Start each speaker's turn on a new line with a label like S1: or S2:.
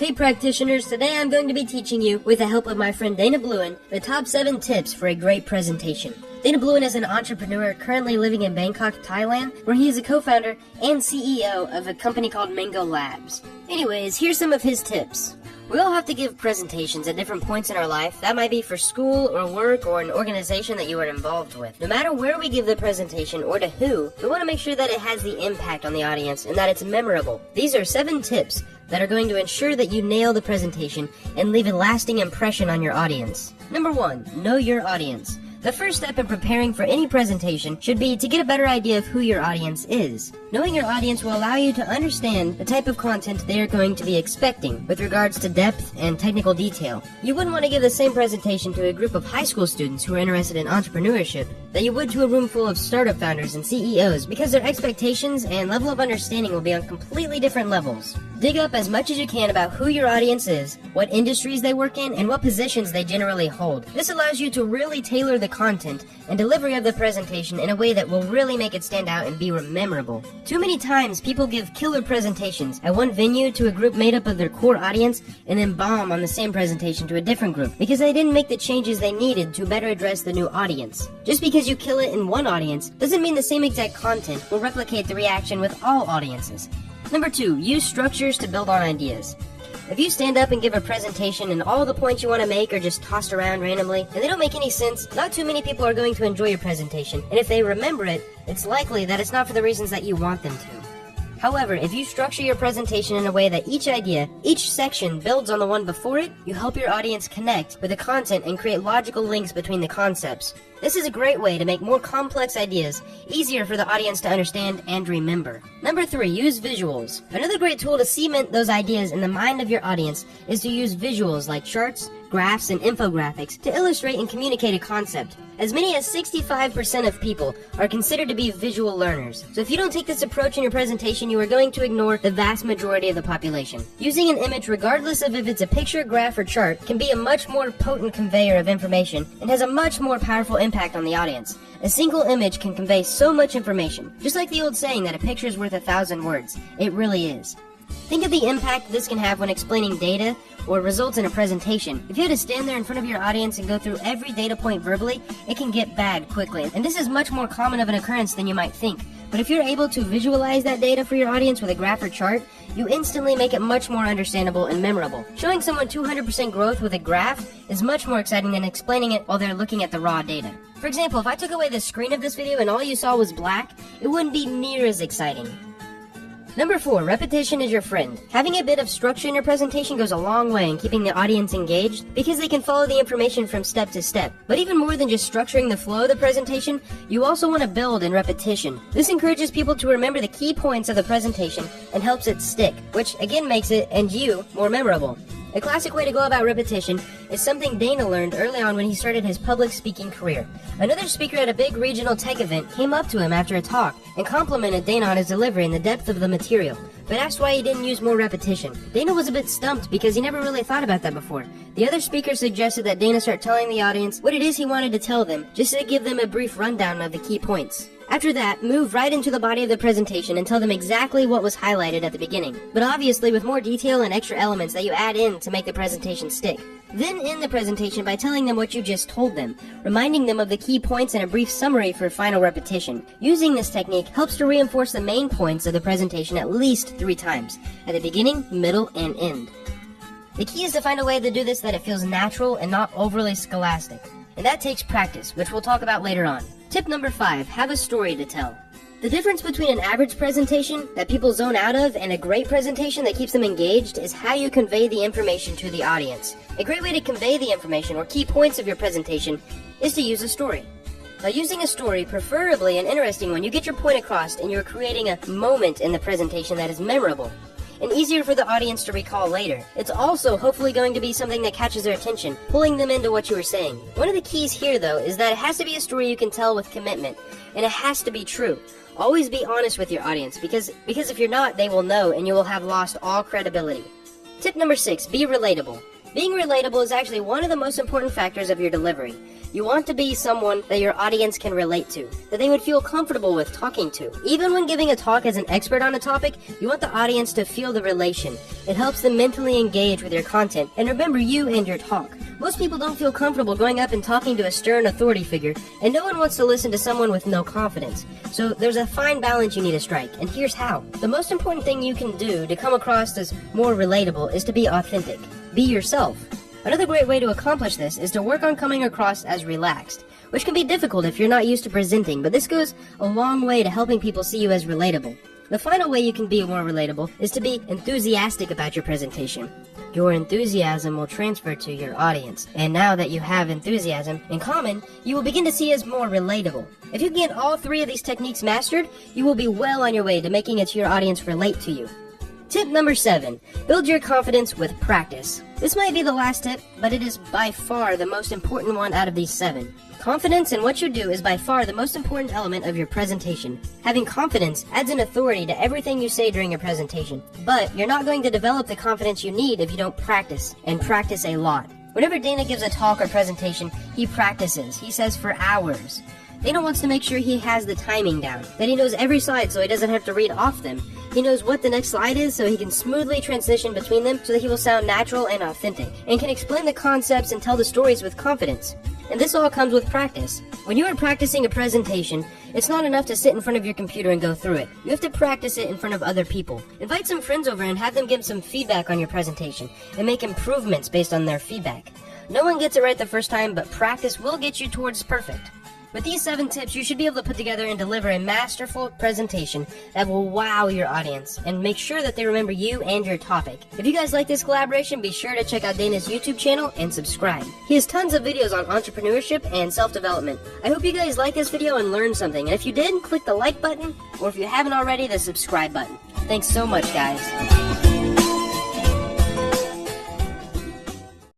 S1: Hey practitioners, today I'm going to be teaching you, with the help of my friend Dana Bluin, the top 7 tips for a great presentation. Dana Bluin is an entrepreneur currently living in Bangkok, Thailand, where he is a co-founder and CEO of a company called Mango Labs. Anyways, here's some of his tips. We all have to give presentations at different points in our life. That might be for school or work or an organization that you are involved with. No matter where we give the presentation or to who, we want to make sure that it has the impact on the audience and that it's memorable. These are 7 tips that are going to ensure that you nail the presentation and leave a lasting impression on your audience. Number 1, know your audience. The first step in preparing for any presentation should be to get a better idea of who your audience is. Knowing your audience will allow you to understand the type of content they are going to be expecting with regards to depth and technical detail. You wouldn't want to give the same presentation to a group of high school students who are interested in entrepreneurship that you would to a room full of startup founders and CEOs, because their expectations and level of understanding will be on completely different levels. Dig up as much as you can about who your audience is, what industries they work in, and what positions they generally hold. This allows you to really tailor the content and delivery of the presentation in a way that will really make it stand out and be memorable. Too many times people give killer presentations at one venue to a group made up of their core audience and then bomb on the same presentation to a different group because they didn't make the changes they needed to better address the new audience. Just because you kill it in one audience doesn't mean the same exact content will replicate the reaction with all audiences. Number 2, use structures to build on ideas. If you stand up and give a presentation and all the points you want to make are just tossed around randomly and they don't make any sense, not too many people are going to enjoy your presentation, and if they remember it, it's likely that it's not for the reasons that you want them to. However, if you structure your presentation in a way that each idea, each section builds on the one before it, you help your audience connect with the content and create logical links between the concepts. This is a great way to make more complex ideas easier for the audience to understand and remember. Number 3, use visuals. Another great tool to cement those ideas in the mind of your audience is to use visuals like charts, graphs, and infographics to illustrate and communicate a concept. As many as 65% of people are considered to be visual learners. So if you don't take this approach in your presentation, you are going to ignore the vast majority of the population. Using an image, regardless of if it's a picture, graph, or chart, can be a much more potent conveyor of information and has a much more powerful impact on the audience. A single image can convey so much information. Just like the old saying that a picture is worth 1,000 words. It really is. Think of the impact this can have when explaining data or results in a presentation. If you had to stand there in front of your audience and go through every data point verbally, it can get bad quickly. And this is much more common of an occurrence than you might think. But if you're able to visualize that data for your audience with a graph or chart, you instantly make it much more understandable and memorable. Showing someone 200% growth with a graph is much more exciting than explaining it while they're looking at the raw data. For example, if I took away the screen of this video and all you saw was black, it wouldn't be near as exciting. Number 4, repetition is your friend. Having a bit of structure in your presentation goes a long way in keeping the audience engaged because they can follow the information from step to step. But even more than just structuring the flow of the presentation, you also want to build in repetition. This encourages people to remember the key points of the presentation and helps it stick, which again makes it, and you, more memorable. A classic way to go about repetition is something Dana learned early on when he started his public speaking career. Another speaker at a big regional tech event came up to him after a talk and complimented Dana on his delivery and the depth of the material, but asked why he didn't use more repetition. Dana was a bit stumped because he never really thought about that before. The other speaker suggested that Dana start telling the audience what it is he wanted to tell them, just to give them a brief rundown of the key points. After that, move right into the body of the presentation and tell them exactly what was highlighted at the beginning, but obviously with more detail and extra elements that you add in to make the presentation stick. Then end the presentation by telling them what you just told them, reminding them of the key points and a brief summary for final repetition. Using this technique helps to reinforce the main points of the presentation at least 3 times, at the beginning, middle, and end. The key is to find a way to do this that it feels natural and not overly scholastic. And that takes practice, which we'll talk about later on. Tip number 5, have a story to tell. The difference between an average presentation that people zone out of and a great presentation that keeps them engaged is how you convey the information to the audience. A great way to convey the information or key points of your presentation is to use a story. By using a story, preferably an interesting one, you get your point across and you're creating a moment in the presentation that is memorable and easier for the audience to recall later. It's also hopefully going to be something that catches their attention, pulling them into what you were saying. One of the keys here, though, is that it has to be a story you can tell with commitment, and it has to be true. Always be honest with your audience, because if you're not, they will know, and you will have lost all credibility. Tip number 6, be relatable. Being relatable is actually one of the most important factors of your delivery. You want to be someone that your audience can relate to, that they would feel comfortable with talking to. Even when giving a talk as an expert on a topic, you want the audience to feel the relation. It helps them mentally engage with your content and remember you and your talk. Most people don't feel comfortable going up and talking to a stern authority figure, and no one wants to listen to someone with no confidence. So there's a fine balance you need to strike, and here's how. The most important thing you can do to come across as more relatable is to be authentic. Be yourself. Another great way to accomplish this is to work on coming across as relaxed, which can be difficult if you're not used to presenting, but this goes a long way to helping people see you as relatable. The final way you can be more relatable is to be enthusiastic about your presentation. Your enthusiasm will transfer to your audience, and now that you have enthusiasm in common, you will begin to see as more relatable. If you get all three of these techniques mastered, you will be well on your way to making it to your audience relate to you. Tip number 7, build your confidence with practice. This might be the last tip, but it is by far the most important one out of these 7. Confidence in what you do is by far the most important element of your presentation. Having confidence adds an authority to everything you say during your presentation, but you're not going to develop the confidence you need if you don't practice, and practice a lot. Whenever Dana gives a talk or presentation, he practices. He says for hours. Dana wants to make sure he has the timing down, that he knows every slide so he doesn't have to read off them. He knows what the next slide is so he can smoothly transition between them so that he will sound natural and authentic, and can explain the concepts and tell the stories with confidence. And this all comes with practice. When you are practicing a presentation, it's not enough to sit in front of your computer and go through it. You have to practice it in front of other people. Invite some friends over and have them give some feedback on your presentation, and make improvements based on their feedback. No one gets it right the first time, but practice will get you towards perfect. With these 7 tips, you should be able to put together and deliver a masterful presentation that will wow your audience and make sure that they remember you and your topic. If you guys like this collaboration, be sure to check out Dana's YouTube channel and subscribe. He has tons of videos on entrepreneurship and self-development. I hope you guys like this video and learned something, and if you did, click the like button, or if you haven't already, the subscribe button. Thanks so much, guys.